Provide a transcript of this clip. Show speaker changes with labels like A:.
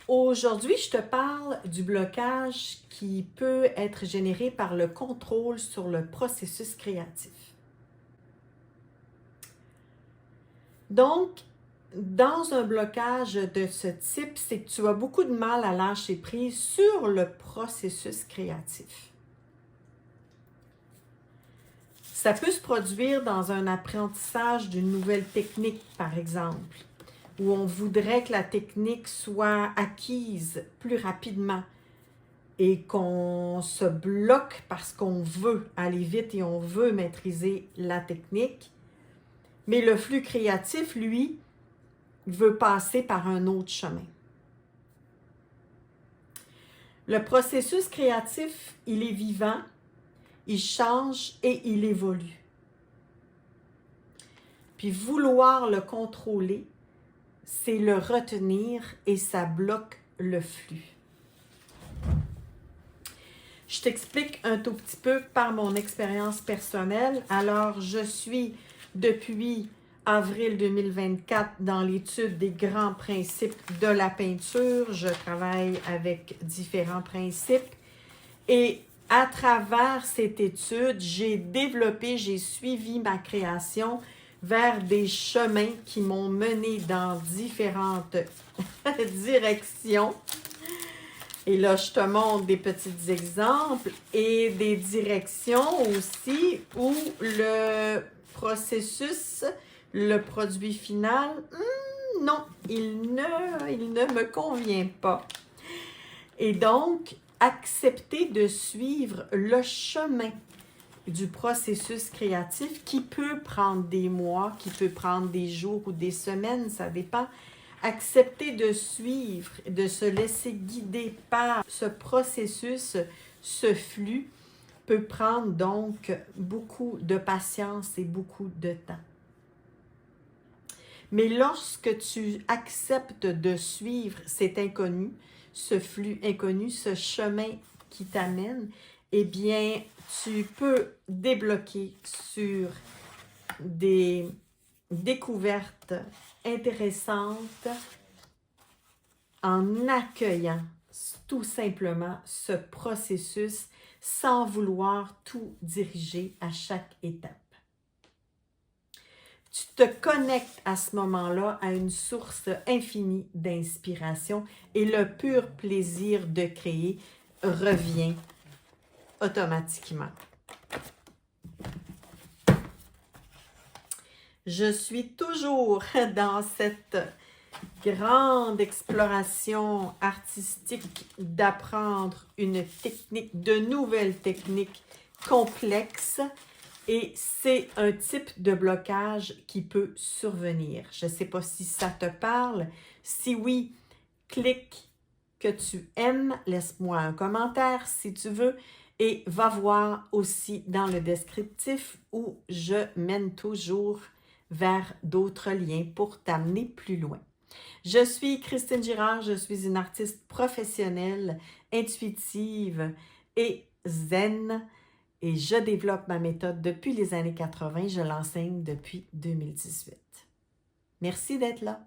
A: Aujourd'hui, je te parle du blocage qui peut être généré par le contrôle sur le processus créatif. Donc, dans un blocage de ce type, c'est que tu as beaucoup de mal à lâcher prise sur le processus créatif. Ça peut se produire dans un apprentissage d'une nouvelle technique, par exemple, où on voudrait que la technique soit acquise plus rapidement et qu'on se bloque parce qu'on veut aller vite et on veut maîtriser la technique. Mais le flux créatif, lui, veut passer par un autre chemin. Le processus créatif, il est vivant, il change et il évolue. Puis vouloir le contrôler, c'est le retenir et ça bloque le flux. Je t'explique un tout petit peu par mon expérience personnelle. Alors, je suis depuis avril 2024 dans l'étude des grands principes de la peinture. Je travaille avec différents principes et à travers cette étude, j'ai suivi ma création vers des chemins qui m'ont mené dans différentes directions. Et là, je te montre des petits exemples et des directions aussi où le processus, le produit final, non, il ne me convient pas. Et donc, accepter de suivre le chemin du processus créatif qui peut prendre des mois, qui peut prendre des jours ou des semaines, ça dépend. Accepter de suivre, de se laisser guider par ce processus, ce flux, peut prendre donc beaucoup de patience et beaucoup de temps. Mais lorsque tu acceptes de suivre cet inconnu, ce flux inconnu, ce chemin qui t'amène, eh bien, tu peux débloquer sur des découvertes intéressantes en accueillant tout simplement ce processus sans vouloir tout diriger à chaque étape. Tu te connectes à ce moment-là à une source infinie d'inspiration et le pur plaisir de créer revient automatiquement. Je suis toujours dans cette grande exploration artistique d'apprendre une technique, de nouvelles techniques complexes et c'est un type de blocage qui peut survenir. Je ne sais pas si ça te parle. Si oui, clique que tu aimes, laisse-moi un commentaire si tu veux. Et va voir aussi dans le descriptif où je mène toujours vers d'autres liens pour t'amener plus loin. Je suis Christine Girard, je suis une artiste professionnelle, intuitive et zen et je développe ma méthode depuis les années 80, je l'enseigne depuis 2018. Merci d'être là.